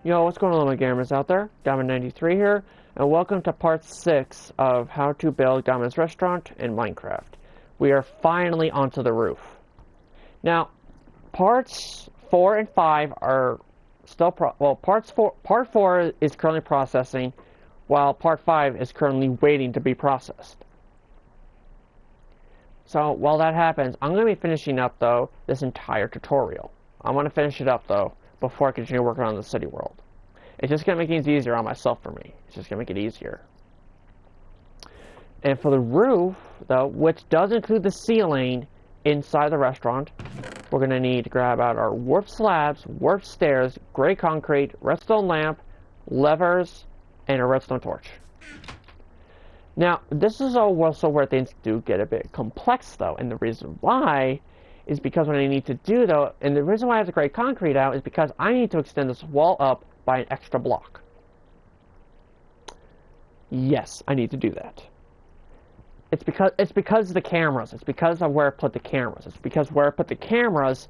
Yo, what's going on, my gamers out there? godman93 here, and welcome to part 6 of how to build Godman's restaurant in Minecraft. We are finally onto the roof. Now, parts 4 and 5 are still part 4 is currently processing, while part 5 is currently waiting to be processed. So, while that happens, I'm going to be finishing up, though, this entire tutorial. I want to finish it up, though, before I continue working on the city world. It's just going to make things easier on myself for me. It's just going to make it easier. And for the roof, though, which does include the ceiling inside the restaurant, we're going to need to grab out our warped slabs, warped stairs, gray concrete, redstone lamp, levers, and a redstone torch. Now, this is also where things do get a bit complex, though, and the reason why is because what I need to do, though, and the reason why I have the gray concrete out is because I need to extend this wall up by an extra block. Yes, I need to do that. It's because of the cameras. It's because of where I put the cameras. It's because where I put the cameras,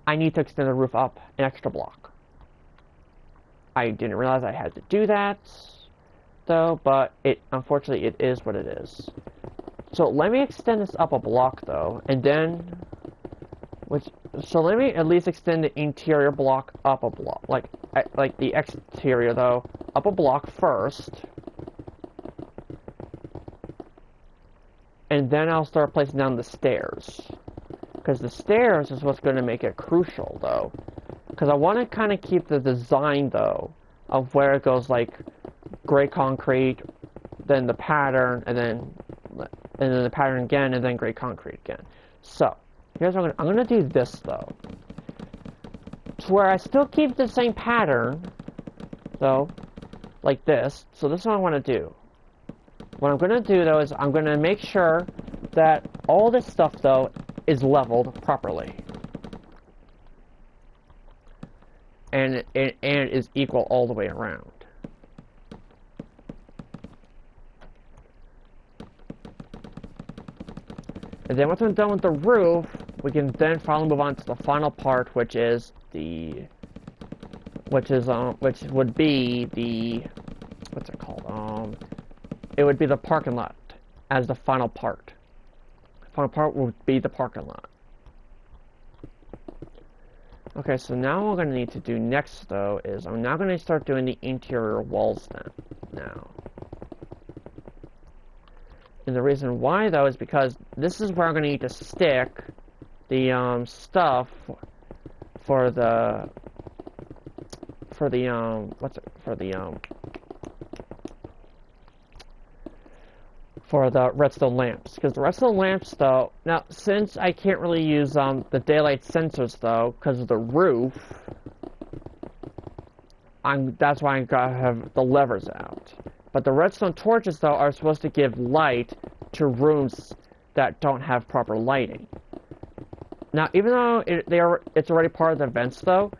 I need to extend the roof up an extra block. I didn't realize I had to do that, though, but unfortunately it is what it is. So let me extend this up a block, though, and then, so let me at least extend the interior block up a block, like the exterior, though, up a block first, and then I'll start placing down the stairs, because the stairs is what's going to make it crucial, though, because I want to kind of keep the design, though, of where it goes, like, gray concrete, then the pattern, and then the pattern again, and then gray concrete again. So, here's what I'm gonna do this, though. To where I still keep the same pattern, though, like this. So this is what I want to do. What I'm gonna do, though, is I'm gonna make sure that all this stuff, though, is leveled properly. And is equal all the way around. And then once I'm done with the roof, we can then finally move on to the final part, which would be the, what's it called? It would be the parking lot as the final part. The final part would be the parking lot. Okay, so now what we're going to need to do next, though, is I'm now going to start doing the interior walls now. And the reason why, though, is because this is where I'm going to need to stick the stuff for the redstone lamps. Because the redstone lamps, though, now since I can't really use the daylight sensors, though, because of the roof, that's why I gotta have the levers out. But the redstone torches, though, are supposed to give light to rooms that don't have proper lighting. Now, even though it's already part of the vents, though,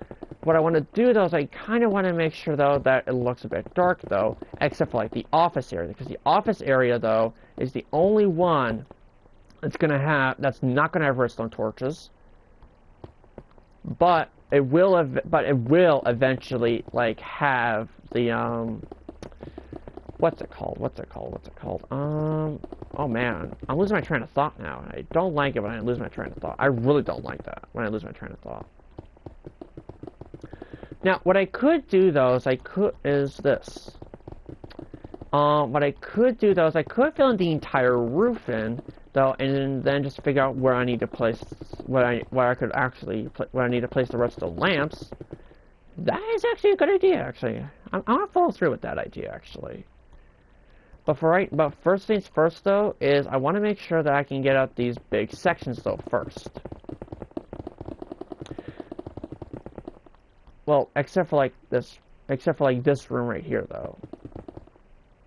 what I want to do, though, is I kind of want to make sure, though, that it looks a bit dark, though, except for, like, the office area. Because the office area, though, is the only one that's not going to have redstone torches. But it will eventually, like, have the, what's it called? Oh man, I'm losing my train of thought now. I don't like it when I lose my train of thought. I really don't like that when I lose my train of thought. Now, what I could do, though, is this. What I could do, though, is I could fill in the entire roof in, though, and then just figure out where I need to place, where I need to place the redstone lamps. That is actually a good idea, actually. I'm gonna follow through with that idea, actually. But first things first, though, is I want to make sure that I can get out these big sections, though, first. Well, except for this room right here, though.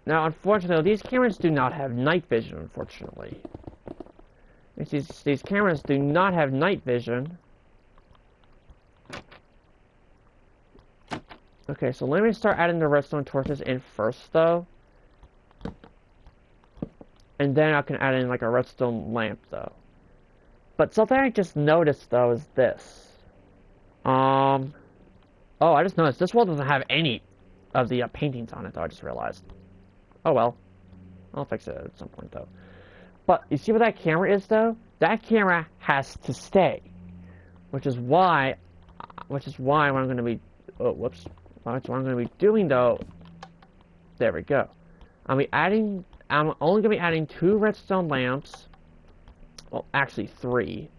Now, unfortunately, these cameras do not have night vision, unfortunately. These cameras do not have night vision. Okay, so let me start adding the redstone torches in first, though. And then I can add in, like, a redstone lamp, though. But something I just noticed, though, is this. Oh, I just noticed this wall doesn't have any of the paintings on it, though. I just realized. Oh well. I'll fix it at some point, though. But you see what that camera is, though? That camera has to stay. Which is why what I'm going to be... Oh, whoops. What I'm going to be doing, though... There we go. I'm only going to be adding 2 redstone lamps. Well, actually 3.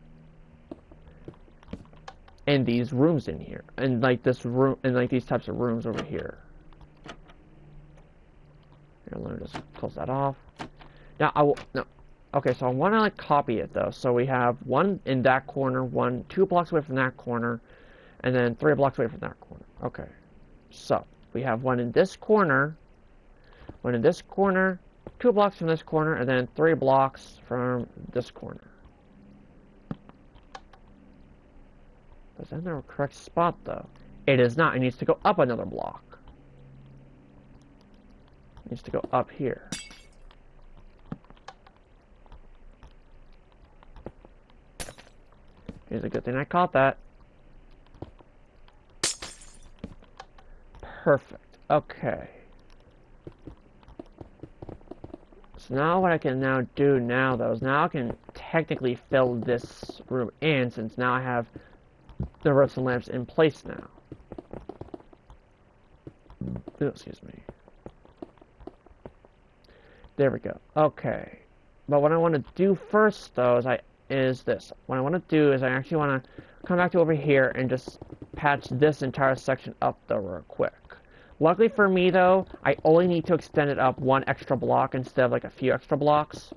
In these rooms in here. And like this room, and like these types of rooms over here. Here, let me just close that off. Now, no. Okay, so I want to like copy it though. So we have 1 in that corner, 2 blocks away from that corner, and then 3 blocks away from that corner. Okay. So, we have 1 in this corner, 1 in this corner, 2 blocks from this corner, and then 3 blocks from this corner. Is that the correct spot, though? It is not. It needs to go up another block. It needs to go up here. Here's a good thing I caught that. Perfect. Okay. So now what I can now do now, though, is now I can technically fill this room in, since now I have the redstone lamps in place now. Oh, excuse me. There we go. Okay. But what I want to do first, though, is this. What I want to do is I actually want to come back to over here and just patch this entire section up, though, real quick. Luckily for me, though, I only need to extend it up 1 extra block instead of like a few extra blocks.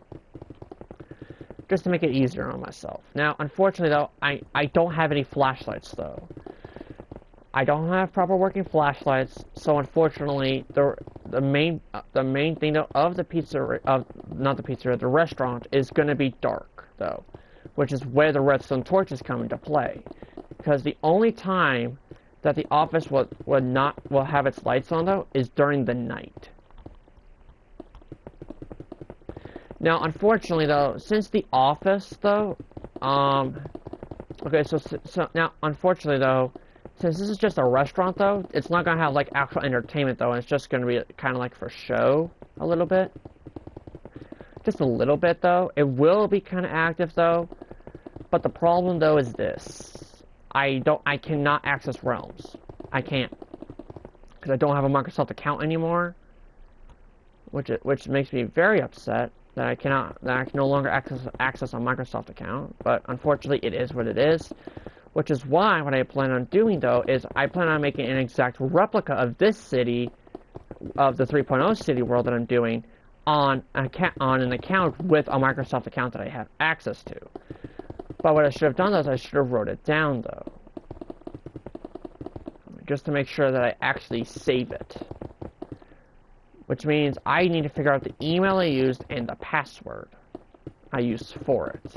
Just to make it easier on myself. Now, unfortunately, though, I don't have any flashlights, though. I don't have proper working flashlights, so unfortunately, the main thing though of the the restaurant is going to be dark, though, which is where the redstone torches come into play. Because the only time that the office will have its lights on, though, is during the night. Now, unfortunately, though, since the office, though, okay, so now, unfortunately, though, since this is just a restaurant, though, it's not gonna have, like, actual entertainment, though, and it's just gonna be kind of, like, for show, a little bit. Just a little bit, though. It will be kind of active, though, but the problem, though, is this. I cannot access realms. I can't. Because I don't have a Microsoft account anymore, which makes me very upset. That I can no longer access a Microsoft account, but unfortunately it is what it is, which is why what I plan on doing, though, is I plan on making an exact replica of this city, of the 3.0 city world that I'm doing, on an account with a Microsoft account that I have access to. But what I should have done, though, is I should have wrote it down, though, just to make sure that I actually save it. Which means I need to figure out the email I used and the password I used for it.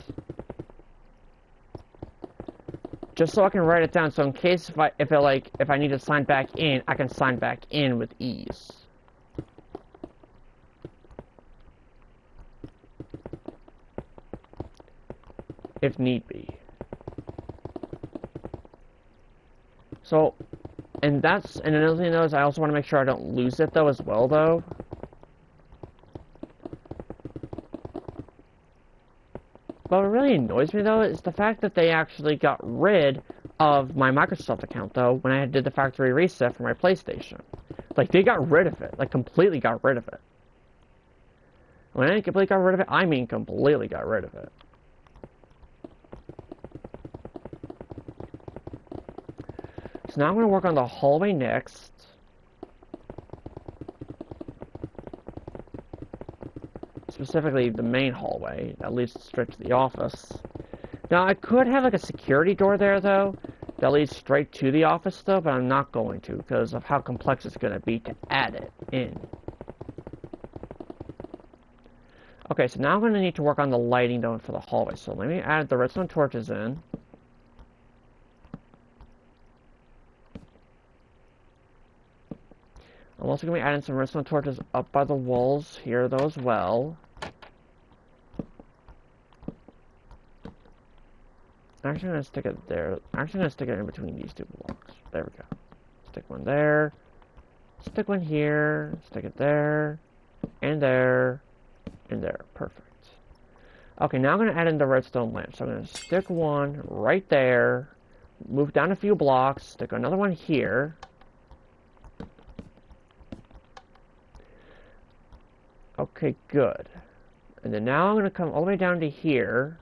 Just so I can write it down, so in case if I need to sign back in, I can sign back in with ease. If need be. So, and another thing, though, is I also want to make sure I don't lose it, though, as well, though. But what really annoys me, though, is the fact that they actually got rid of my Microsoft account, though, when I did the factory reset for my PlayStation. Like, they got rid of it. Like, completely got rid of it. When I completely got rid of it, I mean completely got rid of it. So now I'm going to work on the hallway next. Specifically, the main hallway that leads straight to the office. Now, I could have like a security door there, though, that leads straight to the office, though, but I'm not going to because of how complex it's going to be to add it in. Okay, so now I'm going to need to work on the lighting, though, for the hallway. So let me add the redstone torches in. I'm also going to be adding some redstone torches up by the walls here, though, as well. I'm actually going to stick it there. I'm actually going to stick it in between these 2 blocks. There we go. Stick one there. Stick one here. Stick it there. And there. And there. Perfect. Okay, now I'm going to add in the redstone lamp. So I'm going to stick one right there. Move down a few blocks. Stick another one here. Okay, good. And then now I'm going to come all the way down to here.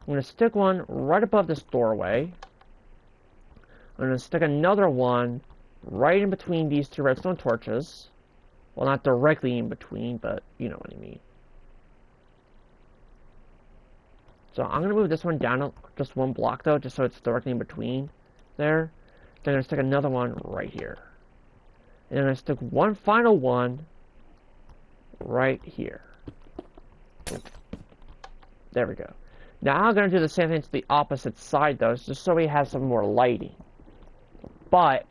I'm going to stick one right above this doorway. I'm going to stick another one right in between these two redstone torches. Well, not directly in between, but you know what I mean. So I'm going to move this one down just one block, though, just so it's directly in between there. Then I'm going to stick another one right here. And then I'm going to stick one final one right here. There we go. Now I'm going to do the same thing to the opposite side, though, just so we have some more lighting. But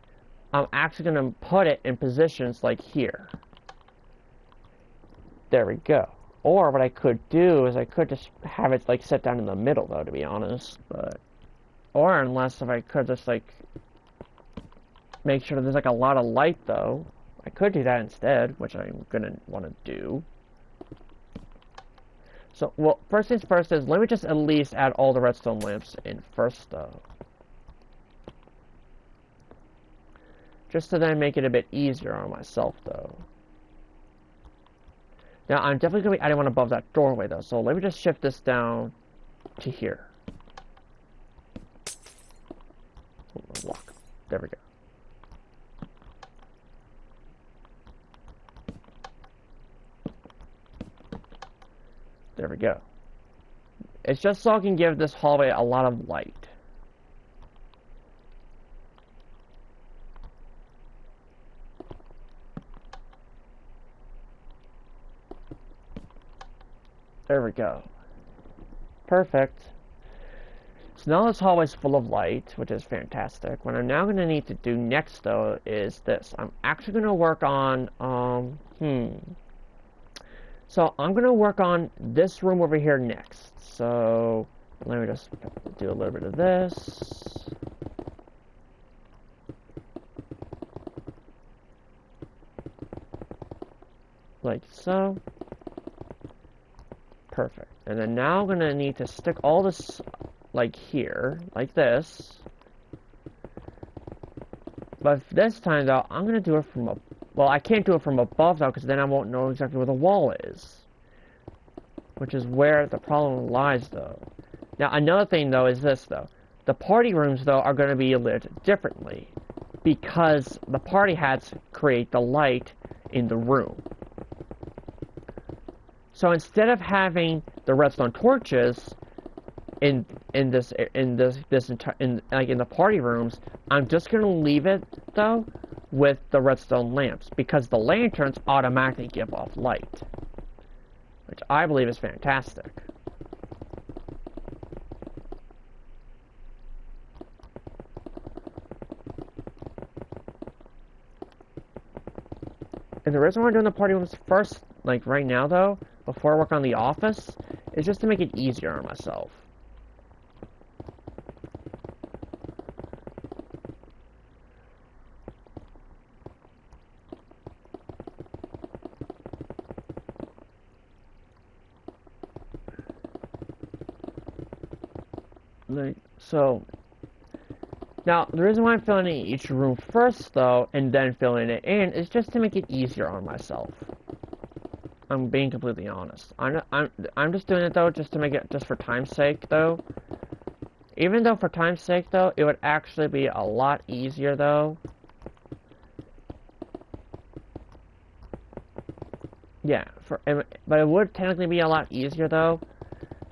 I'm actually going to put it in positions like here. There we go. Or what I could do is I could just have it like set down in the middle, though, to be honest. But or unless if I could just like make sure there's like a lot of light, though, I could do that instead, which I'm gonna want to do. So, well, first things first is let me just at least add all the redstone lamps in first, though, just to then make it a bit easier on myself, though. Now, I'm definitely going to be adding one above that doorway, though, so let me just shift this down to here. Block. There we go. There we go. It's just so I can give this hallway a lot of light. There we go. Perfect. So now this hallway's full of light, which is fantastic. What I'm now going to need to do next, though, is this. I'm actually going to work on, So I'm going to work on this room over here next. So let me just do a little bit of this. Like so. Perfect. And then now I'm going to need to stick all this like here, like this. But this time, though, I'm going to do it from a... Well, I can't do it from above, though, because then I won't know exactly where the wall is. Which is where the problem lies, though. Now, another thing, though, is this, though. The party rooms, though, are going to be lit differently. Because the party hats create the light in the room. So instead of having the redstone torches in the party rooms, I'm just gonna leave it though with the redstone lamps because the lanterns automatically give off light, which I believe is fantastic. And the reason why I'm doing the party rooms first, like right now though, before I work on the office, is just to make it easier on myself. Like, so, now, the reason why I'm filling in each room first, though, and then filling it in, is just to make it easier on myself. I'm being completely honest. I'm just doing it, though, just to make it, just for time's sake, though. Even though for time's sake, though, it would actually be a lot easier, though. Yeah, but it would technically be a lot easier, though,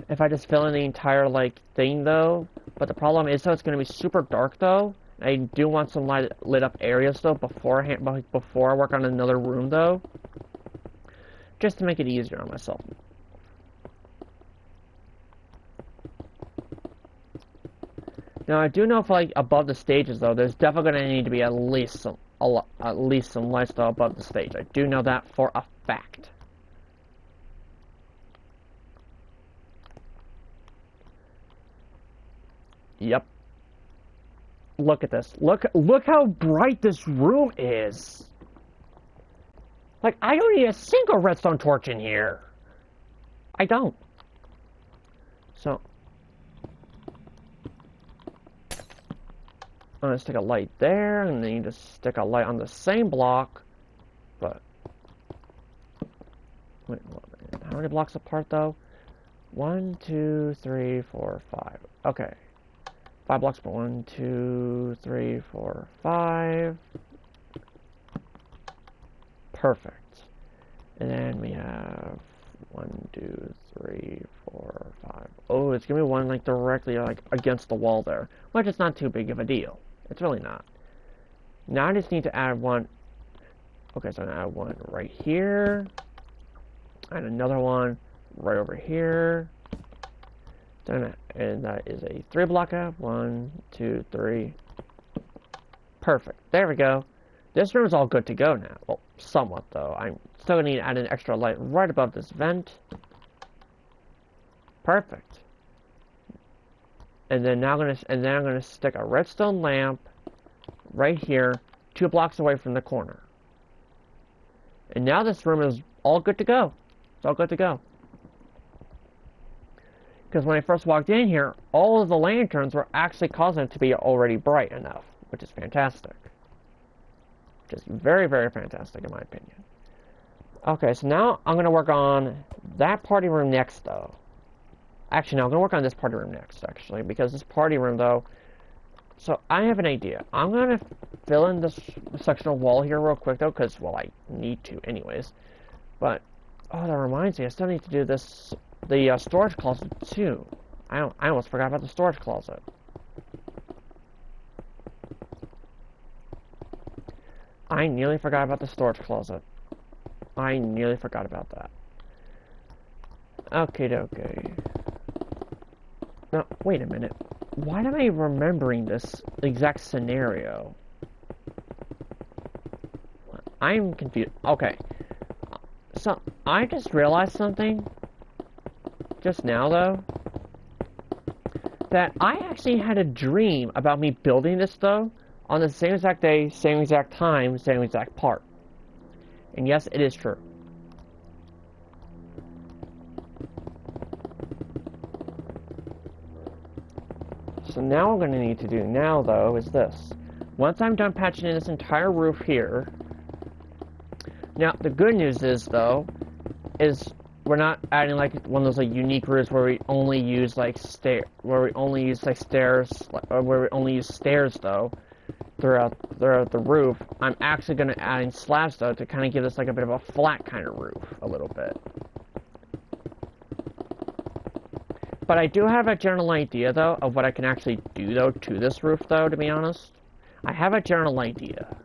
if I just fill in the entire, like, thing, though. But the problem is, though, it's going to be super dark, though. I do want some lit up areas, though, beforehand, before I work on another room, though. Just to make it easier on myself. Now, I do know for, like, above the stages, though, there's definitely going to need to be at least some lights, though, above the stage. I do know that for a fact. Yep. Look at this. Look how bright this room is. Like, I don't need a single redstone torch in here. I don't. So, I'm gonna stick a light there, and then you just stick a light on the same block. But, wait, how many blocks apart though? 1, 2, 3, 4, 5. Okay. 5 blocks, but 1, 2, 3, 4, 5. Perfect. And then we have 1, 2, 3, 4, 5. Oh, it's gonna be one like directly like against the wall there, which is not too big of a deal. It's really not. Now I just need to add one. Okay, so I'm gonna add one right here, and another one right over here. And that is a 3 block up. 1, 2, 3. Perfect. There we go. This room is all good to go now. Well, somewhat though. I'm still gonna need to add an extra light right above this vent. Perfect. And then I'm gonna stick a redstone lamp right here, 2 blocks away from the corner. And now this room is all good to go. It's all good to go. Because when I first walked in here, all of the lanterns were actually causing it to be already bright enough, which is fantastic. Just very, very fantastic in my opinion. Okay, so now I'm going to work on that party room next, though. Actually, no, I'm going to work on this party room next, actually, because this party room, though... So, I have an idea. I'm going to fill in this section of wall here real quick, though, because, well, I need to anyways. But, oh, that reminds me, I still need to do this... The storage closet too. I almost forgot about the storage closet. I nearly forgot about the storage closet. I nearly forgot about that. Okay. Now, wait a minute. Why am I remembering this exact scenario? I'm confused. Okay. So, I just realized something. Just now, though, that I actually had a dream about me building this, though, on the same exact day, same exact time, same exact part. And yes, it is true. So now what I'm going to need to do now, though, is this. Once I'm done patching in this entire roof here, now, the good news is, though, is... We're not adding like one of those like unique roofs where we only use like stairs, where we only use stairs though throughout the roof. I'm actually going to add in slabs though to kind of give this like a bit of a flat kind of roof a little bit. But I do have a general idea though of what I can actually do though to this roof though, to be honest. I have a general idea.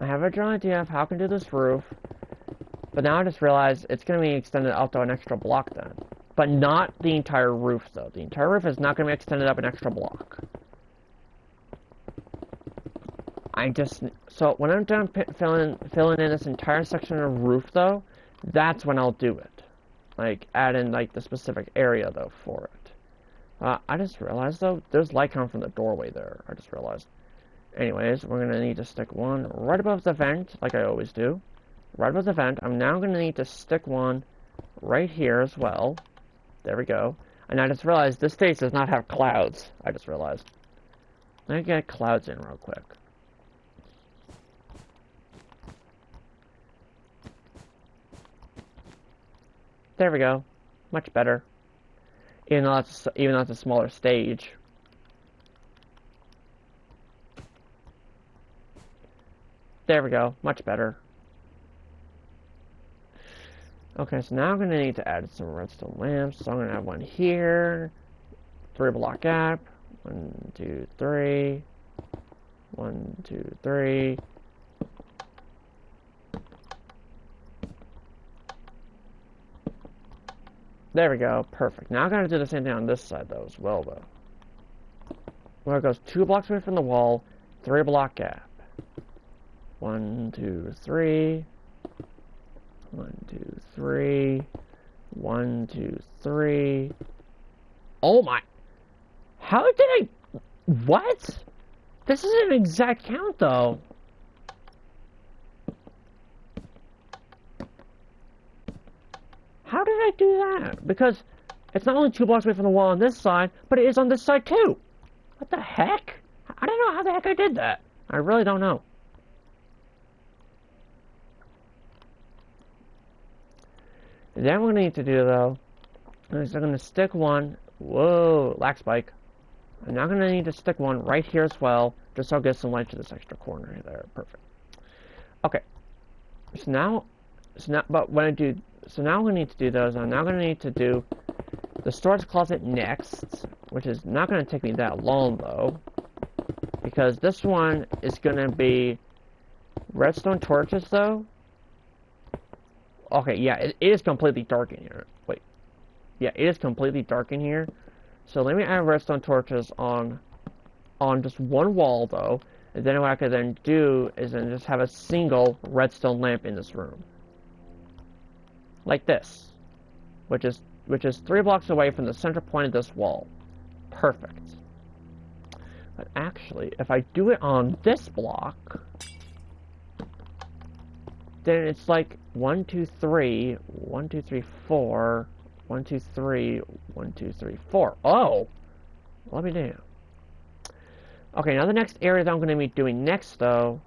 I have a general idea of how I can do this roof, but now I just realized it's going to be extended up to an extra block then. But not the entire roof, though. The entire roof is not going to be extended up an extra block. So when I'm done filling in this entire section of roof, though, that's when I'll do it. Like, add in, like, the specific area, though, for it. I just realized, though, there's light coming from the doorway there. I just realized. Anyways, we're going to need to stick one right above the vent, like I always do. Right above the vent. I'm now going to need to stick one right here as well. There we go. And I just realized this stage does not have clouds. I just realized. Let me get clouds in real quick. There we go. Much better. Even though it's a smaller stage. There we go. Much better. Okay, so now I'm going to need to add some redstone lamps. So I'm going to have one here. 3 block gap. 1, 2, 3. 1, 2, 3. There we go. Perfect. Now I'm going to do the same thing on this side, though, as well, though. Where it goes 2 blocks away from the wall, 3 block gap. 1, 2, 3. 1, 2, 3. 1, 2, 3. Oh my! How did I... What? This is an exact count, though. How did I do that? Because it's not only 2 blocks away from the wall on this side, but it is on this side, too. What the heck? I don't know how the heck I did that. I really don't know. Then what we need to do, though, is I'm going to stick one... Whoa, lag spike. I'm now going to need to stick one right here as well, just so I'll get some light to this extra corner there. Perfect. Okay. So now, but when I do, so now what I need to do, though, is I'm now going to need to do the storage closet next, which is not going to take me that long, though, because this one is going to be redstone torches, though. Okay, yeah, it is completely dark in here. Wait. Yeah, it is completely dark in here. So let me add redstone torches on just one wall, though. And then what I could then do is then just have a single redstone lamp in this room. Like this. Which is 3 blocks away from the center point of this wall. Perfect. But actually, if I do it on this block, then it's like 1, 2, 3, 1, 2, 3, 4, 1, 2, 3, 1, 2, 3, 4. Oh! Let me do. Okay, now the next area that I'm going to be doing next, though...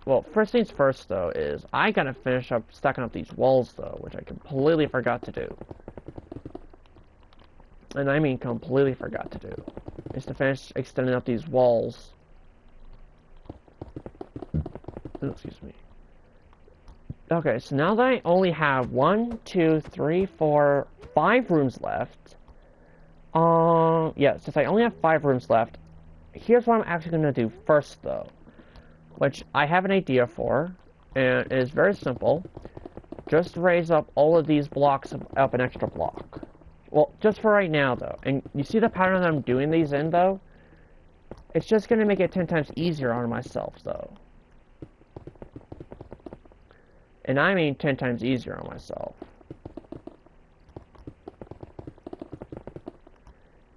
Well, first things first, though, is I gotta finish up stacking up these walls, though, which I completely forgot to do. And I mean completely forgot to do. Is to finish extending up these walls. Oh, excuse me. Okay, so now that I only have 1, 2, 3, 4, 5 rooms left. Yeah, since I only have 5 rooms left, here's what I'm actually going to do first, though. Which I have an idea for, and it is very simple. Just raise up all of these blocks up an extra block. Well, just for right now, though. And you see the pattern that I'm doing these in, though? It's just going to make it 10 times easier on myself, though. And I mean 10 times easier on myself.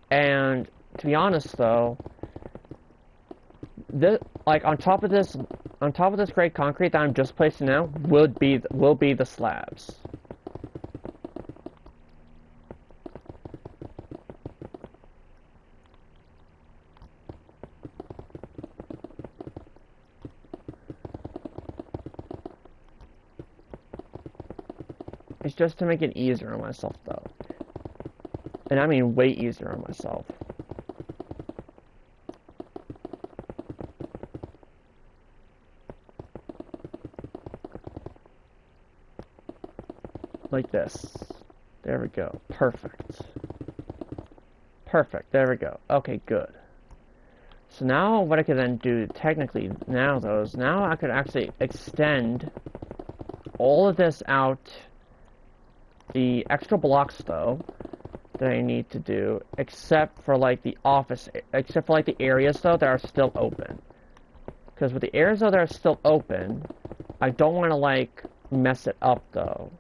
And to be honest, though, this, like on top of this gray concrete that I'm just placing now will be the slabs. It's just to make it easier on myself, though. And I mean way easier on myself. Like this. There we go. Perfect. Perfect. There we go. Okay, good. So now what I could then do technically now, though, is now I could actually extend all of this out, the extra blocks, though, that I need to do, except for like the areas, though, that are still open. Because with the areas, though, that are still open, I don't want to, like, mess it up, though.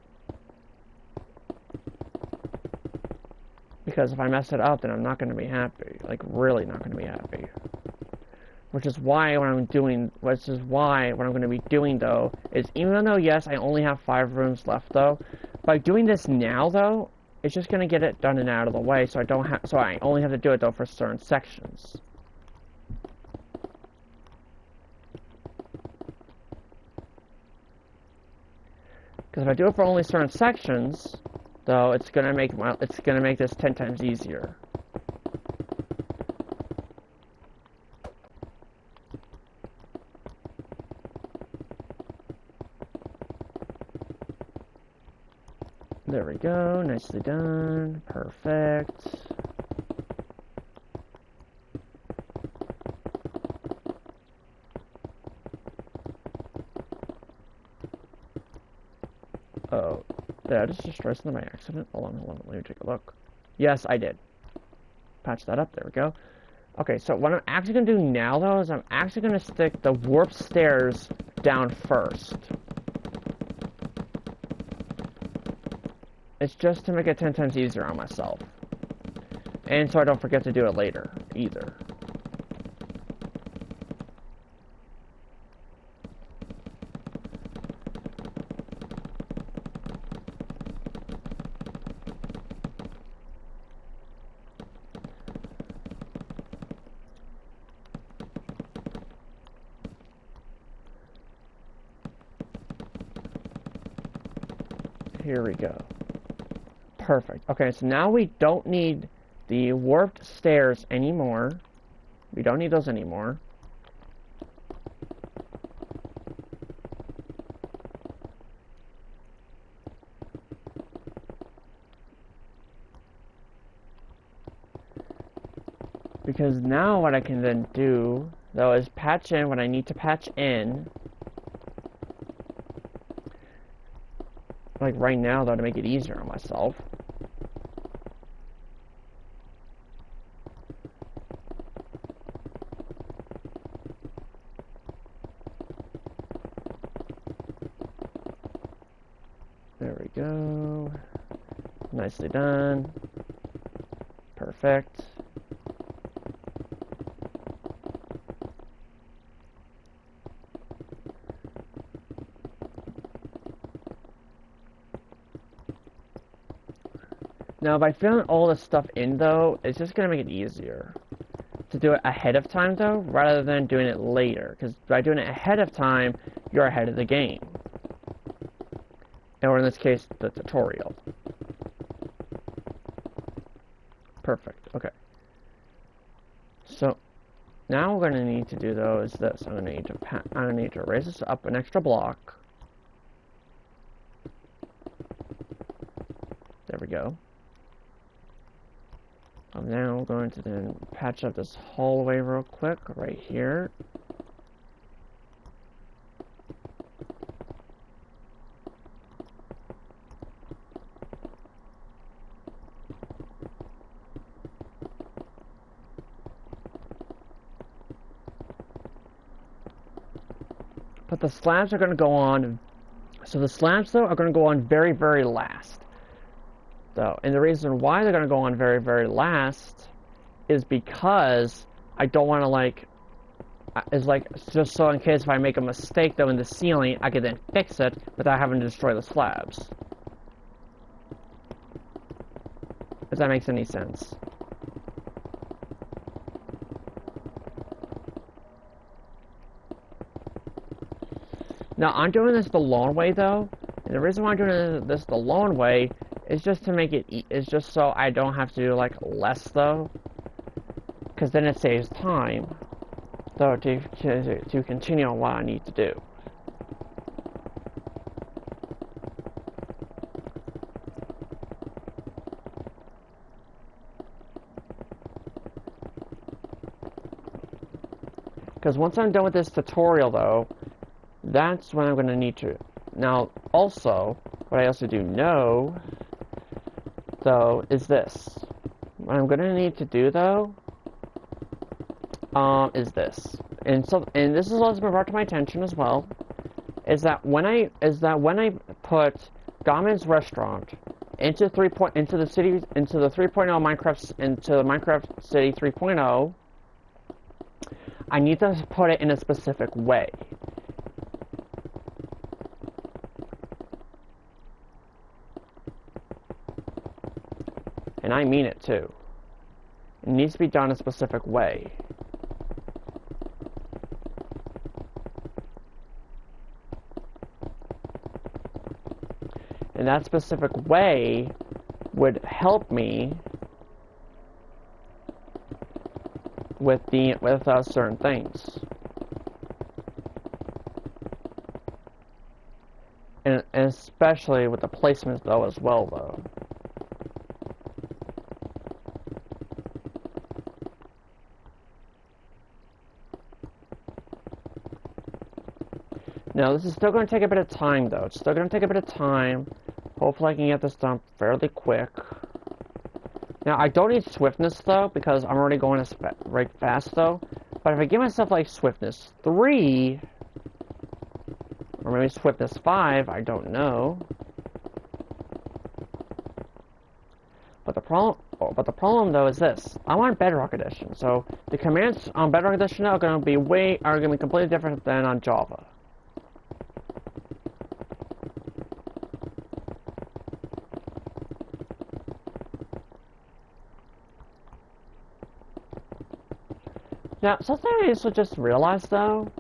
Because if I mess it up, then I'm not going to be happy. Like, really not going to be happy. Which is why what I'm going to be doing, though, is even though, yes, I only have 5 rooms left, though, by doing this now, though, it's just going to get it done and out of the way, so I only have to do it, though, for certain sections. Because if I do it for only certain sections, though, it's gonna make this 10 times easier. There we go, nicely done, perfect. Oh, did I just destroy something by accident? Hold on, let me take a look. Yes, I did. Patch that up, there we go. Okay, so what I'm actually going to do now, though, is I'm actually going to stick the warp stairs down first. It's just to make it 10 times easier on myself. And so I don't forget to do it later, either. Here we go. Perfect. Okay, so now we don't need the warped stairs anymore. We don't need those anymore. Because now what I can then do, though, is patch in what I need to patch in. Like right now, though, to make it easier on myself. There we go. Nicely done. Perfect. Now, by filling all this stuff in, though, it's just going to make it easier to do it ahead of time, though, rather than doing it later. Because by doing it ahead of time, you're ahead of the game. Or in this case, the tutorial. Perfect. Okay. So, now what we're going to need to do, though, is this. I'm going to need to raise this up an extra block. There we go. I'm now going to then patch up this hallway real quick, right here. But the slabs are going to go on, so the slabs, though, are going to go on very, very last. Though, and the reason why they're going to go on very, very last is because I don't want to, like, is like, just so in case if I make a mistake, though, in the ceiling, I can then fix it without having to destroy the slabs. If that makes any sense. Now, I'm doing this the long way, though, and the reason why I'm doing this the long way is just to make it, is just so I don't have to do, like, less, though, because then it saves time, though, to continue on what I need to do. Because once I'm done with this tutorial, though, that's when I'm going to need to. Now, also, what I also do know, though, is this. What I'm going to need to do, though, is this. And this is also been brought to my attention as well, is that when I put Godman's restaurant into the 3.0 Minecraft, into the Minecraft City 3.0, I need to put it in a specific way. And I mean it too. It needs to be done a specific way. And that specific way would help me with certain things. And especially with the placements, though, as well, though. Now, this is still going to take a bit of time, though. It's still going to take a bit of time. Hopefully I can get this done fairly quick. Now, I don't need swiftness, though, because I'm already going right fast, though. But if I give myself, like, swiftness 3, or maybe swiftness 5, I don't know. But the problem, though, is this. I'm on Bedrock Edition, so the commands on Bedrock Edition are going to be completely different than on Java. Now, something I also just realized, though,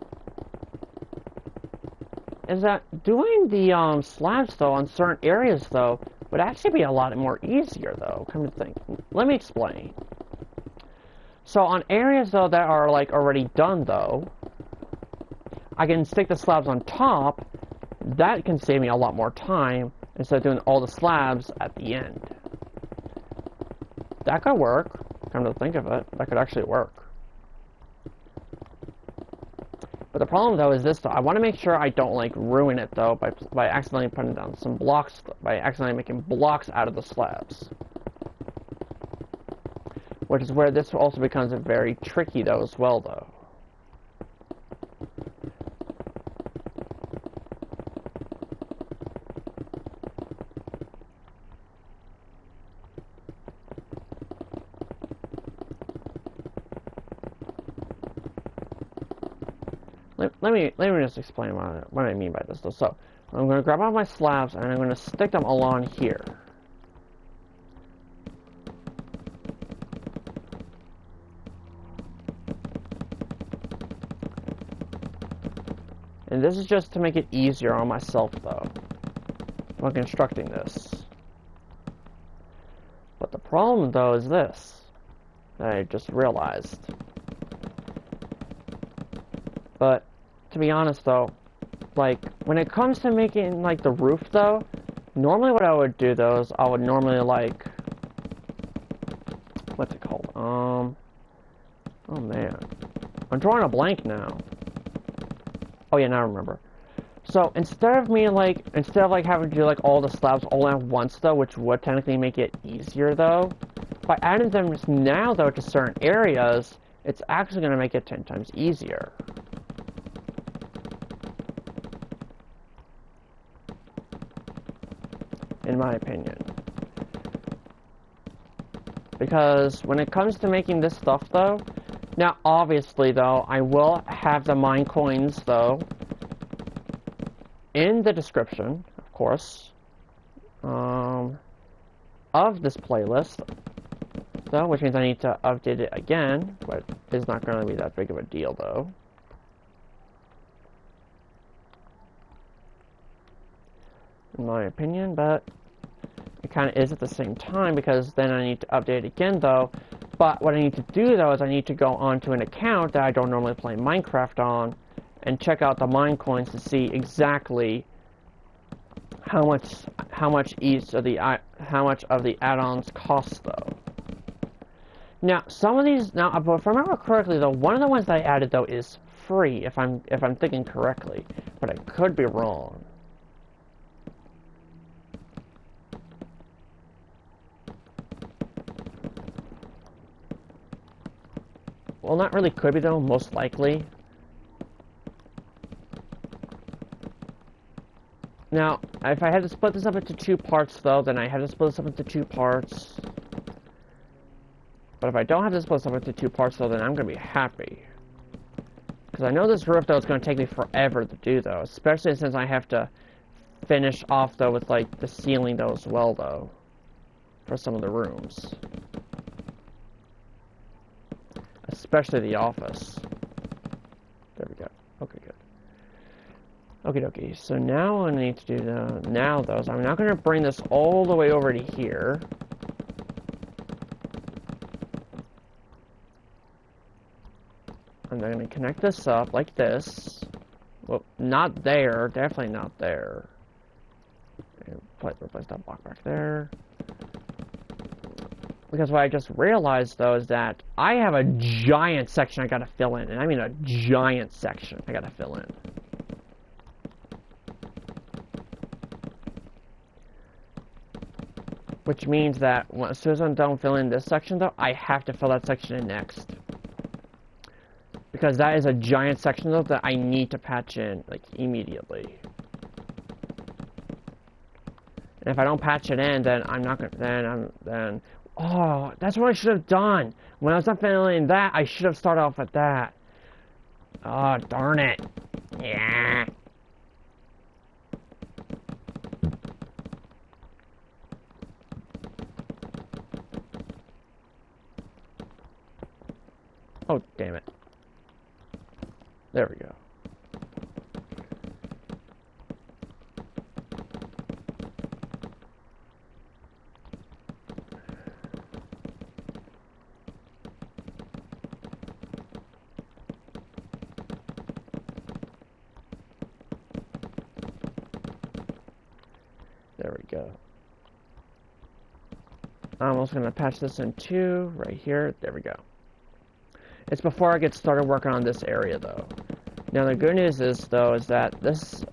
is that doing the slabs, though, on certain areas, though, would actually be a lot more easier, though, come to think. Let me explain. So, on areas, though, that are, like, already done, though, I can stick the slabs on top. That can save me a lot more time instead of doing all the slabs at the end. That could work, come to think of it. That could actually work. But the problem, though, is this, though. I want to make sure I don't, like, ruin it, though, by accidentally putting down some blocks, by accidentally making blocks out of the slabs. Which is where this also becomes very tricky, though, as well, though. Let me just explain what I mean by this, though. So, I'm going to grab all my slabs, and I'm going to stick them along here. And this is just to make it easier on myself, though, when constructing this. But the problem, though, is this, that I just realized. But, to be honest, though, like, when it comes to making, like, the roof, though, normally what I would do, though, is I would normally, like, what's it called? Oh, man. I'm drawing a blank now. Oh, yeah, now I remember. So, instead of having to do, like, all the slabs all at once, though, which would technically make it easier, though, by adding them now, though, to certain areas, it's actually going to make it 10 times easier. In my opinion. Because when it comes to making this stuff, though, now obviously, though, I will have the mine coins, though, in the description, of course, of this playlist, though, which means I need to update it again, but it's not going to be that big of a deal, though. In my opinion, but it kind of is at the same time, because then I need to update it again, though. But what I need to do, though, is I need to go onto an account that I don't normally play Minecraft on and check out the mine coins to see exactly how much of the add-ons cost, though. Now, some of these, now, if I remember correctly, though, one of the ones that I added, though, is free, if I'm thinking correctly, but I could be wrong. Well, not really could be, though, most likely. Now, if I had to split this up into 2 parts, though, then I had to split this up into 2 parts. But if I don't have to split this up into 2 parts, though, then I'm going to be happy. Because I know this roof, though, is going to take me forever to do, though. Especially since I have to finish off, though, with, like, the ceiling, though, as well, though. For some of the rooms. Especially the office. There we go. Okay, good. Okie dokie. So now what I need to do now, though, is I'm now going to bring this all the way over to here. And I'm going to connect this up like this. Well, not there. Definitely not there. Replace that block back there. Because what I just realized, though, is that I have a giant section I gotta fill in. And I mean a giant section I gotta fill in. Which means that as soon as I'm done filling this section, though, I have to fill that section in next. Because that is a giant section, though, that I need to patch in, like, immediately. And if I don't patch it in, then I'm not gonna, then, oh, that's what I should have done. When I was not filling that, I should have started off with that. Oh, darn it. Yeah. Oh, damn it. There we go. There we go. I'm also going to patch this in too, right here. There we go. It's before I get started working on this area, though. Now, the good news is, though, is that this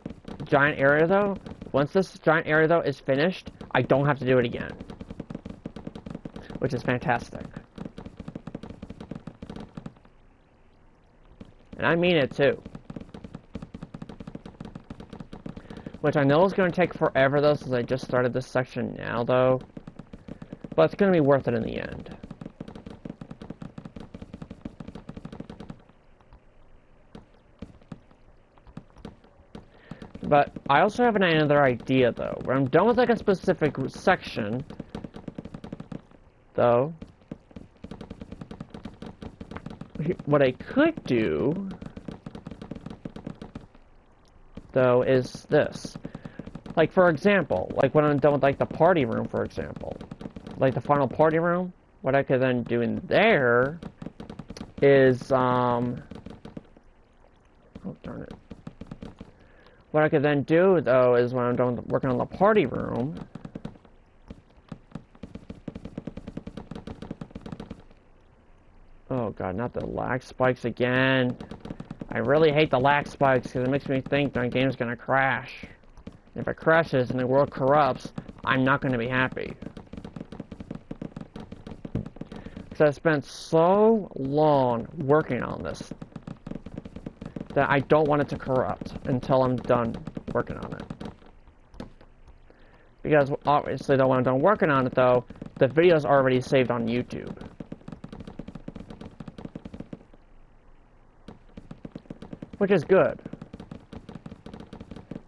giant area, though, once this giant area, though, is finished, I don't have to do it again. Which is fantastic. And I mean it, too. Which I know is going to take forever, though, since I just started this section now, though. But it's going to be worth it in the end. But I also have another idea, though. When I'm done with, like, a specific section, though, what I could do, though, is this. Like, for example, like when I'm done with, like, the party room, for example. Like, the final party room, what I could then do in there is, oh, darn it. What I could then do, though, is when I'm done working on the party room, oh god, not the lag spikes again. I really hate the lag spikes because it makes me think my game's gonna crash. If it crashes and the world corrupts, I'm not gonna be happy. Because I spent so long working on this that I don't want it to corrupt until I'm done working on it. Because obviously, though, when I'm done working on it, though, the video's already saved on YouTube. Which is good.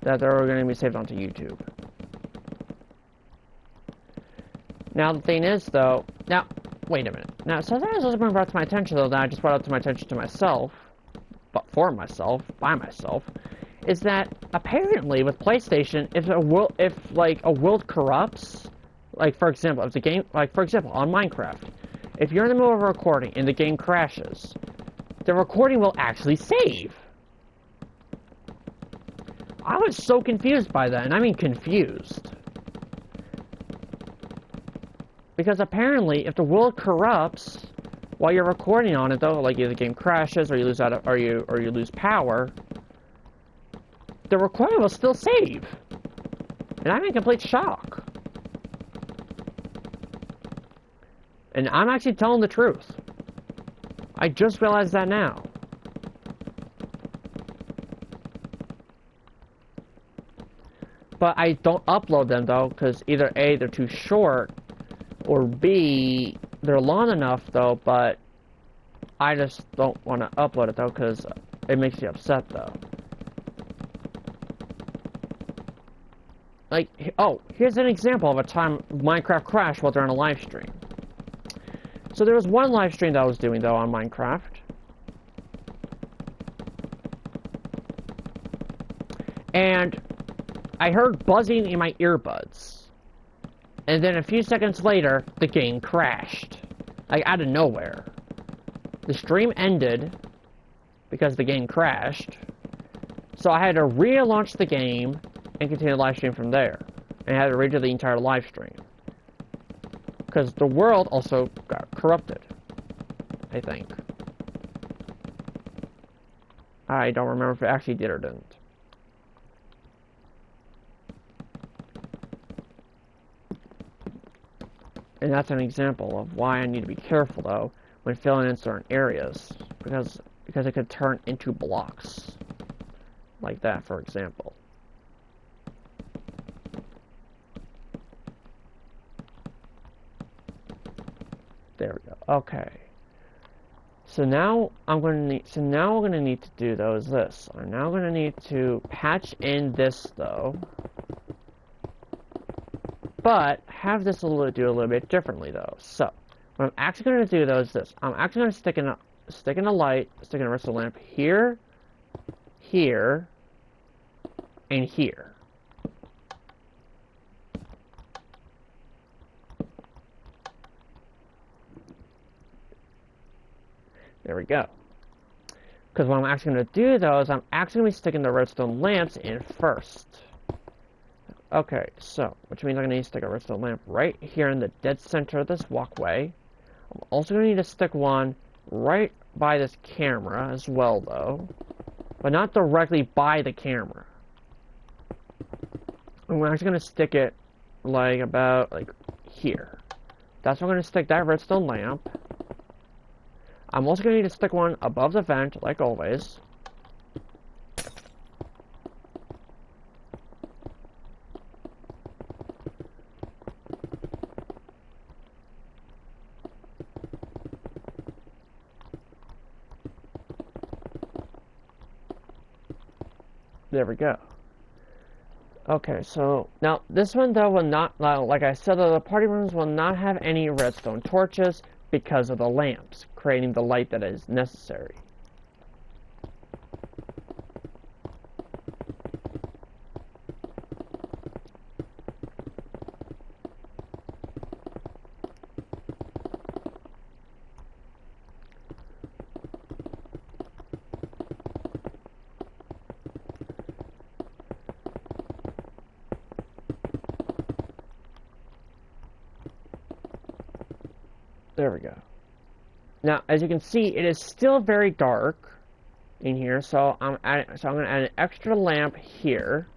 That they're going to be saved onto YouTube. Now, the thing is, though, now, wait a minute. Now, something else also been brought to my attention, though, that I just brought up to my attention to myself, but for myself, by myself, is that apparently with PlayStation, if a world corrupts, like for example, if the game, like for example, on Minecraft, if you're in the middle of a recording and the game crashes, the recording will actually save. I was so confused by that, and I mean confused. Because apparently, if the world corrupts while you're recording on it, though, like either the game crashes or you lose or you lose power, the recording will still save. And I'm in complete shock. And I'm actually telling the truth. I just realized that now. But I don't upload them, though, because either A, they're too short, or B, they're long enough, though, but I just don't want to upload it, though, because it makes me upset, though. Like, oh, here's an example of a time Minecraft crashed while they're on a live stream. So there was one live stream that I was doing, though, on Minecraft. And I heard buzzing in my earbuds. And then a few seconds later, the game crashed. Like, out of nowhere. The stream ended because the game crashed. So I had to relaunch the game and continue the live stream from there. And I had to redo the entire live stream. Because the world also got corrupted, I think. I don't remember if it actually did or didn't. And that's an example of why I need to be careful, though, when filling in certain areas. Because it could turn into blocks. Like that, for example. There we go. Okay. So now I'm going to need. So now what I'm going to need to do though is this. I'm now going to need to patch in this though, but have this do a little bit differently though. So what I'm actually going to do though is this. I'm actually going to stick in a light, stick in a rest of the lamp here, here, and here. There we go. Because what I'm actually going to do, though, is I'm actually going to be sticking the redstone lamps in first. Okay, so, which means I'm going to need to stick a redstone lamp right here in the dead center of this walkway. I'm also going to need to stick one right by this camera as well, though. But not directly by the camera. I'm actually going to stick it, about here. That's where I'm going to stick that redstone lamp. I'm also going to need to stick one above the vent, like always. There we go. Okay, so now this one though will not, like I said, the party rooms will not have any redstone torches because of the lamps, creating the light that is necessary. There we go. Now, as you can see, it is still very dark in here, so I'm going to add an extra lamp here.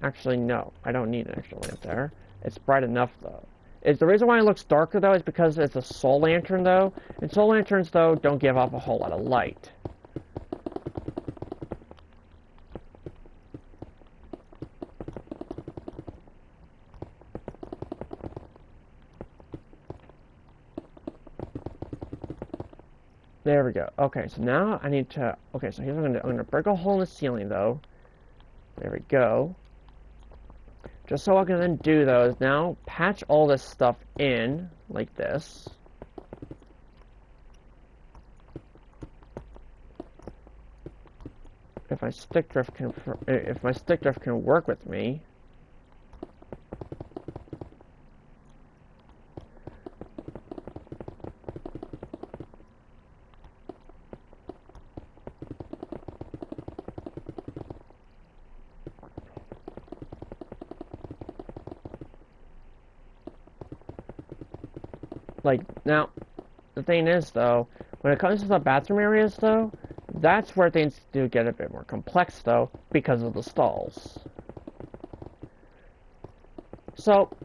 Actually, no, I don't need an extra lamp there. It's bright enough, though. The reason why it looks darker, though, is because it's a soul lantern, though. And soul lanterns, though, don't give off a whole lot of light. There we go. Okay, so now I need to... Okay, so here's what I'm going to do. I'm going to break a hole in the ceiling, though. There we go. Just so I can then do, though, is now patch all this stuff in, like this. If my stick drift can work with me. Like, now, the thing is, though, when it comes to the bathroom areas, though, that's where things do get a bit more complex, though, because of the stalls. So,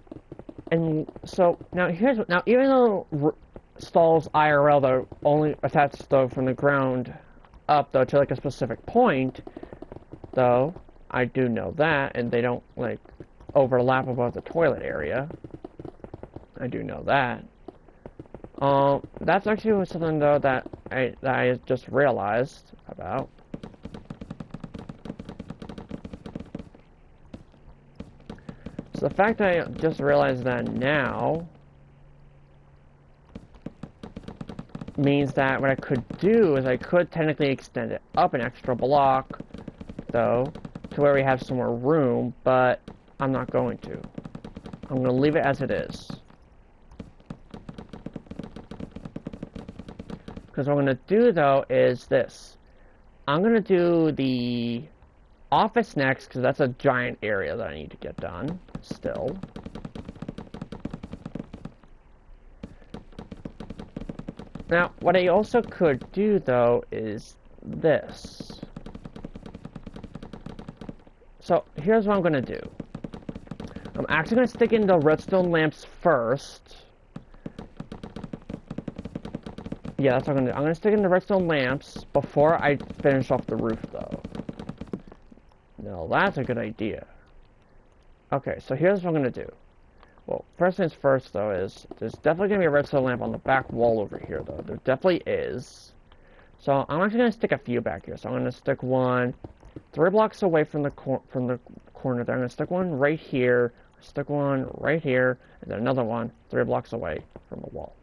now even though stalls IRL, though, only attached, though, from the ground up, though, to, like, a specific point, though, I do know that, and they don't, like, overlap above the toilet area. I do know that. That's actually something, though, that I just realized about. So the fact that I just realized that now means that what I could do is I could technically extend it up an extra block, though, to where we have some more room, but I'm not going to. I'm going to leave it as it is. Because what I'm going to do, though, is this. I'm going to do the office next, because that's a giant area that I need to get done, still. Now, what I also could do, though, is this. So, here's what I'm going to do. I'm actually going to stick in the redstone lamps first. Yeah, that's what I'm going to do. I'm going to stick in the redstone lamps before I finish off the roof, though. No, that's a good idea. Okay, so here's what I'm going to do. Well, first things first, though, is there's definitely going to be a redstone lamp on the back wall over here, though. There definitely is. So I'm actually going to stick a few back here. So I'm going to stick one 3 blocks away from the corner there. I'm going to stick one right here, stick one right here, and then another one 3 blocks away from the wall.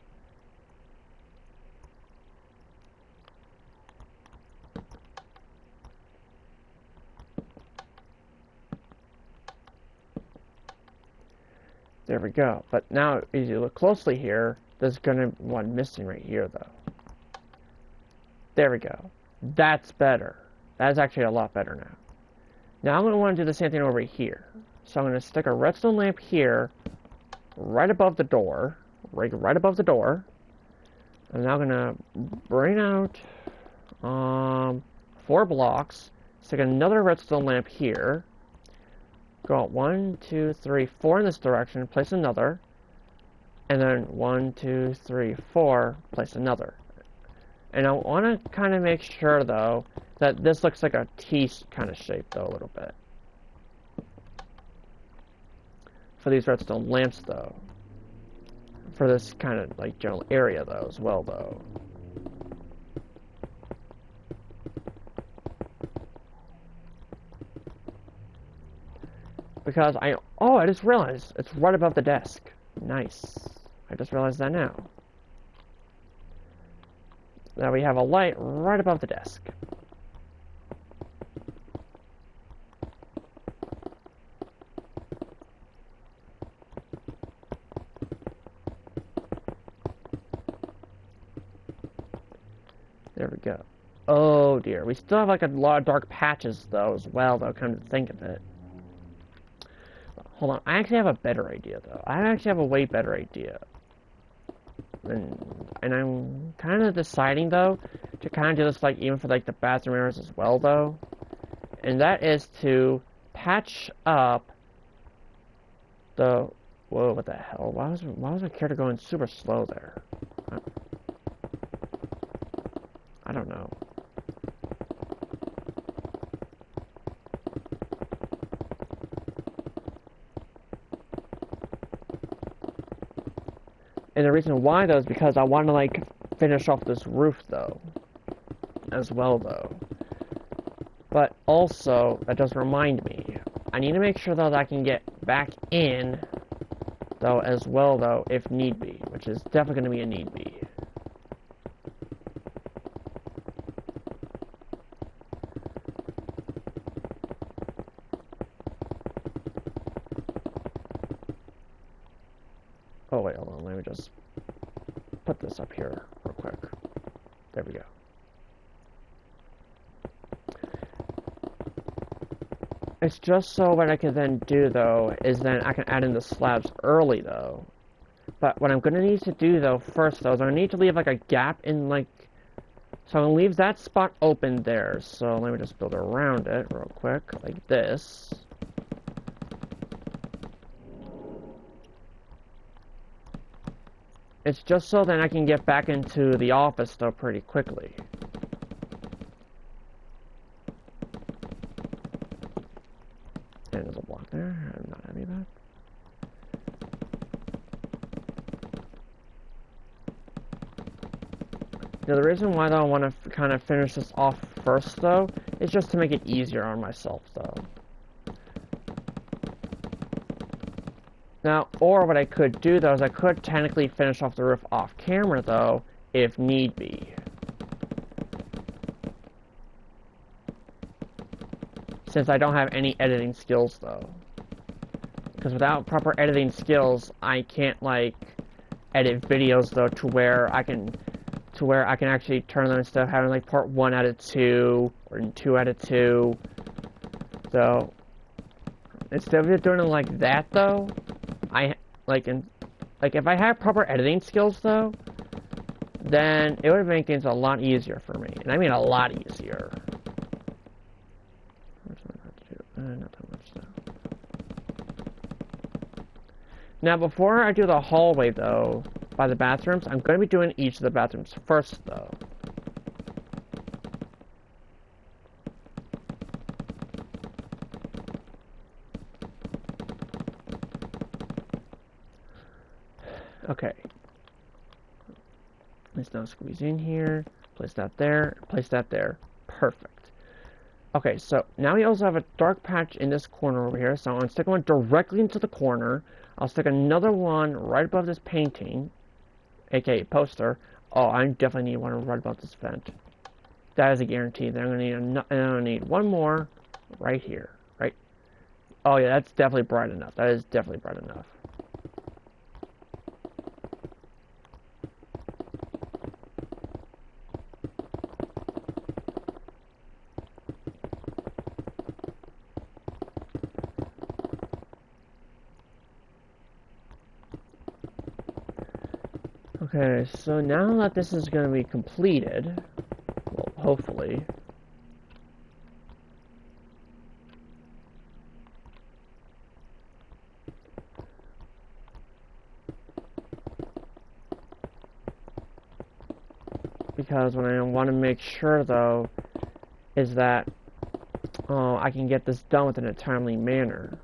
There we go. But now, as you look closely here, there's going to be one missing right here, though. There we go. That's better. That's actually a lot better now. Now I'm going to want to do the same thing over here. So I'm going to stick a redstone lamp here, right above the door. Right above the door. I'm now going to bring out 4 blocks. Stick another redstone lamp here. Go out 1, 2, 3, 4 in this direction. Place another. And then 1, 2, 3, 4. Place another. And I want to kind of make sure, though, that this looks like a T kind of shape, though, a little bit. For these redstone lamps, though. For this kind of, like, general area, though, as well, though. Because I just realized, it's right above the desk. Nice. I just realized that now. Now we have a light right above the desk. There we go. Oh dear, we still have like a lot of dark patches though as well though, come to think of it. Hold on, I actually have a better idea though. I actually have a way better idea. And I'm kind of deciding though to kind of do this like even for like the bathroom areas as well though. And that is to patch up the, whoa, what the hell? Why was my character going super slow there? I don't know. And the reason why, though, is because I want to, like, finish off this roof, though. As well, though. But also, that does remind me, I need to make sure, though, that I can get back in, though, as well, though, if need be. Which is definitely going to be a need be. Oh, wait, hold on. Let me just put this up here real quick. There we go. It's just so what I can then do, though, is then I can add in the slabs early, though. But what I'm going to need to do, though, first, though, is I need to leave, like, a gap in, like... So I'm going to leave that spot open there. So let me just build around it real quick, like this. It's just so then I can get back into the office, though, pretty quickly. And there's a block there. I'm not happy about. Now, the reason why, though, I want to kind of finish this off first, though, is just to make it easier on myself, though. Now, or what I could do, though, is I could technically finish off the roof off camera, though, if need be. Since I don't have any editing skills, though. Because without proper editing skills, I can't, like, edit videos, though, to where I can actually turn them instead of having, like, part 1 out of 2, or 2 out of 2. So, instead of doing it like that, though, if I had proper editing skills, though, then it would make things a lot easier for me. And I mean a lot easier. How much do I have to do? Not that much, though. Now, before I do the hallway, though, by the bathrooms, I'm going to be doing each of the bathrooms first, though. Okay. Let's now squeeze in here. Place that there. Place that there. Perfect. Okay, so now we also have a dark patch in this corner over here, so I'm going to stick one directly into the corner. I'll stick another one right above this painting, aka poster. Oh, I definitely need one right above this vent. That is a guarantee. Then I'm going to need one more right here, right? Oh yeah, that's definitely bright enough. That is definitely bright enough. Okay, so now that this is going to be completed, well, hopefully, because what I want to make sure, though, is that I can get this done within a timely manner.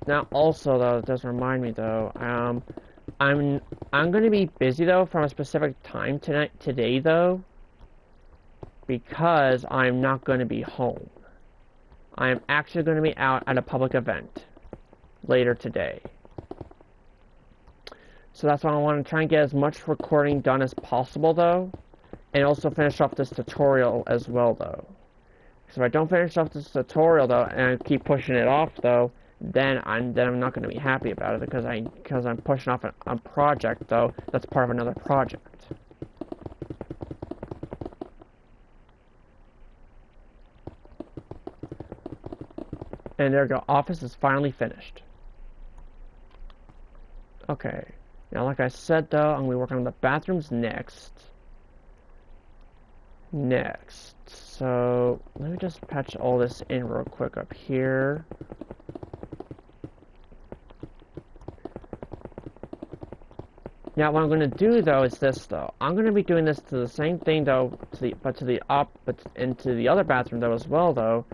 Now, also, though, it does remind me, though, I'm going to be busy, though, from a specific time today, though, because I'm not going to be home. I'm actually going to be out at a public event later today. So that's why I want to try and get as much recording done as possible, though, and also finish off this tutorial as well, though. So if I don't finish off this tutorial, though, and I keep pushing it off, though, then I'm not going to be happy about it because I'm pushing off a project, though, that's part of another project. And there we go. Office is finally finished. Okay. Now, like I said, though, I'm going to be working on the bathrooms next. So, let me just patch all this in real quick up here. Now, what I'm going to do, though, is this, though. I'm going to be doing this to the same thing, though, into the other bathroom, though, as well, though,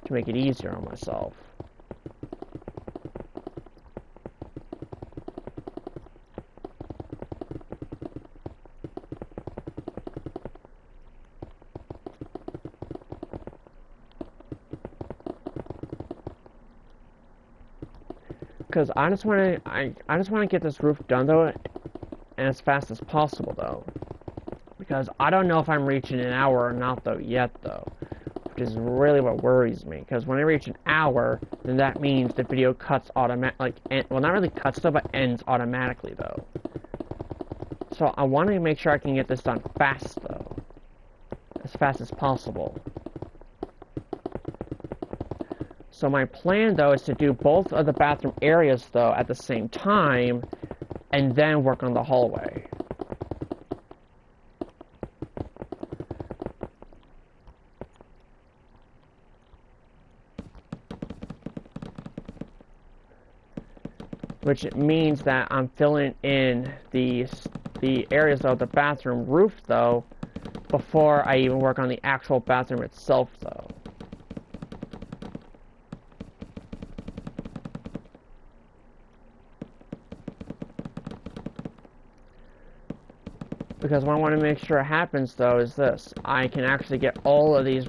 to make it easier on myself. Because I just want to get this roof done, though, and as fast as possible, though. Because I don't know if I'm reaching an hour or not, though, yet, though. Which is really what worries me. Because when I reach an hour, then that means the video cuts automatically, well, not really cuts, though, but ends automatically, though. So I want to make sure I can get this done fast, though. As fast as possible. So my plan, though, is to do both of the bathroom areas, though, at the same time, and then work on the hallway. Which means that I'm filling in the areas of the bathroom roof, though, before I even work on the actual bathroom itself, though. Because what I want to make sure happens, though, is this: I can actually get all of these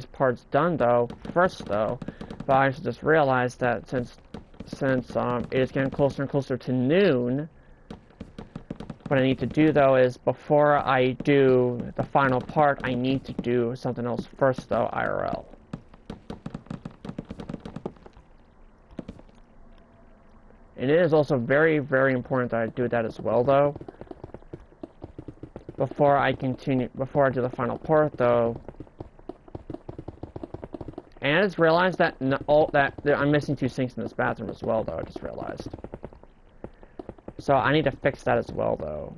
parts done, though, first, though. But I just realized that since it is getting closer and closer to noon, what I need to do, though, is before I do the final part, I need to do something else first, though, IRL. And it is also very, very important that I do that as well, though. Before I do the final part, though. And I just realized that I'm missing 2 sinks in this bathroom as well, though. I just realized. So I need to fix that as well, though.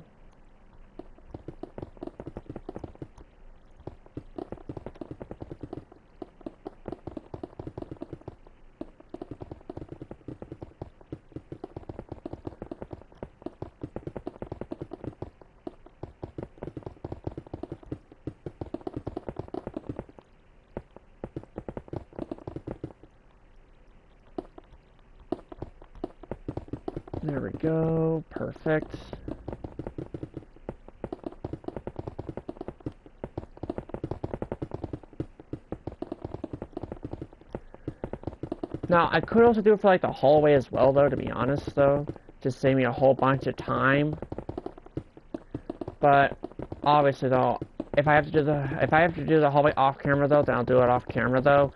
There we go. Perfect. Now, I could also do it for like the hallway as well, though, to be honest, though. Just save me a whole bunch of time. But obviously, though, if I have to do the hallway off camera, though, then I'll do it off camera, though.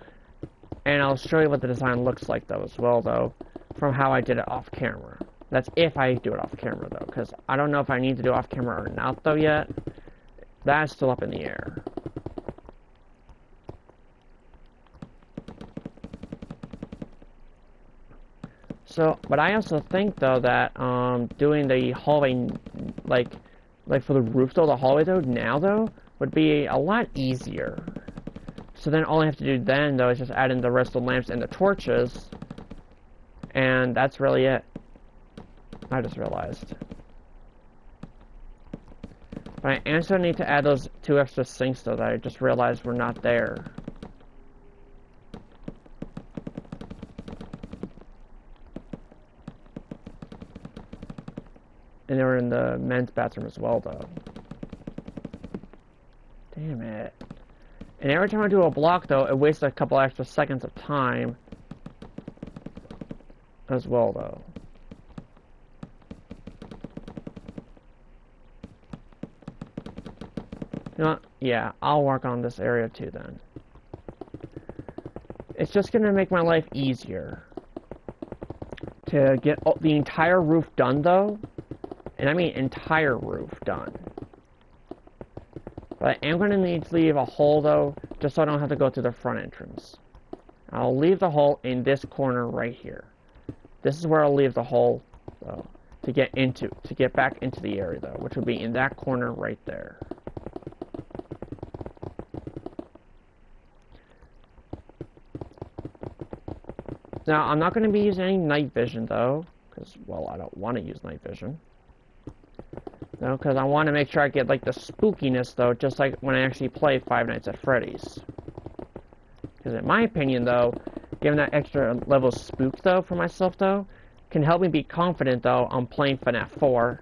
And I'll show you what the design looks like, though, as well, though, from how I did it off camera. That's if I do it off camera, though, because I don't know if I need to do it off camera or not, though, yet. That's still up in the air. So, but I also think, though, that doing the hallway, like for the roof, though, the hallway, though, now, though, would be a lot easier. So then all I have to do then, though, is just add in the rest of the lamps and the torches. And that's really it. I just realized. But I also need to add those 2 extra sinks, though, that I just realized were not there. And they were in the men's bathroom as well, though. Damn it. And every time I do a block, though, it wastes a couple extra seconds of time as well, though. You know what? Yeah, I'll work on this area too, then. It's just going to make my life easier to get the entire roof done, though. And I mean entire roof done. But I am going to need to leave a hole, though, just so I don't have to go through the front entrance. I'll leave the hole in this corner right here. This is where I'll leave the hole, though, to get back into the area, though, which would be in that corner right there. Now, I'm not going to be using any night vision, though, because, well, I don't want to use night vision. No, because I want to make sure I get, like, the spookiness, though, just like when I actually play Five Nights at Freddy's. Because in my opinion, though, giving that extra level of spook, though, for myself, though, can help me be confident, though, on playing FNAF 4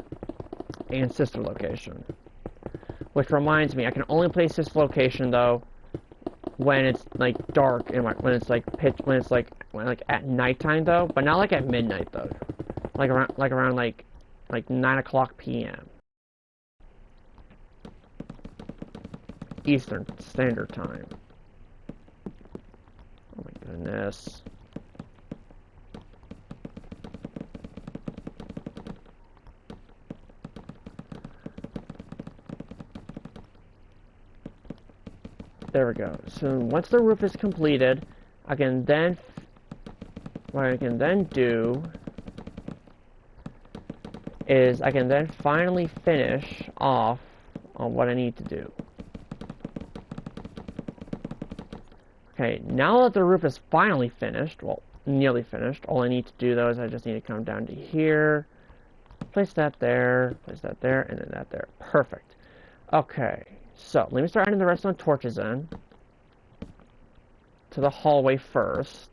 and Sister Location. Which reminds me, I can only play Sister Location, though, when it's, like, dark, and when it's, like, at nighttime, though, but not, like, at midnight, though. Like, around 9 o'clock p.m. Eastern Standard Time. Oh my goodness. There we go. So once the roof is completed, what I can then do is I can then finally finish off on what I need to do. Okay, now that the roof is finally finished, well, nearly finished, all I need to do, though, is I just need to come down to here, place that there, and then that there. Perfect. Okay, so let me start adding the rest of the torches in to the hallway first.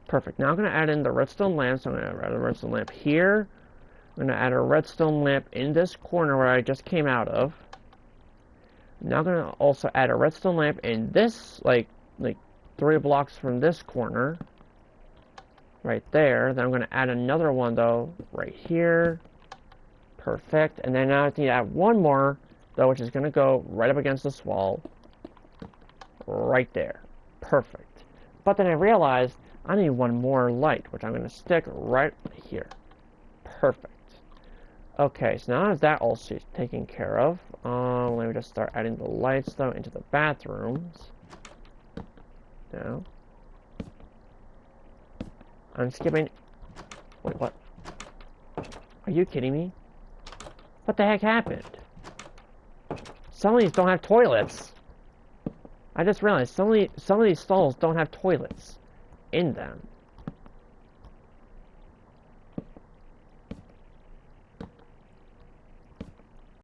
Perfect. Now I'm going to add in the redstone lamp, so I'm going to add a redstone lamp here. I'm going to add a redstone lamp in this corner where I just came out of. Now I'm going to also add a redstone lamp in this, like 3 blocks from this corner. Right there. Then I'm going to add another one, though, right here. Perfect. And then now I need to add one more, though, which is going to go right up against this wall. Right there. Perfect. But then I realized I need one more light, which I'm going to stick right here. Perfect. Okay, so now that all taken care of, let me just start adding the lights, though, into the bathrooms. Now, I'm skipping. Wait, what? Are you kidding me? What the heck happened? Some of these don't have toilets. I just realized some of these stalls don't have toilets in them.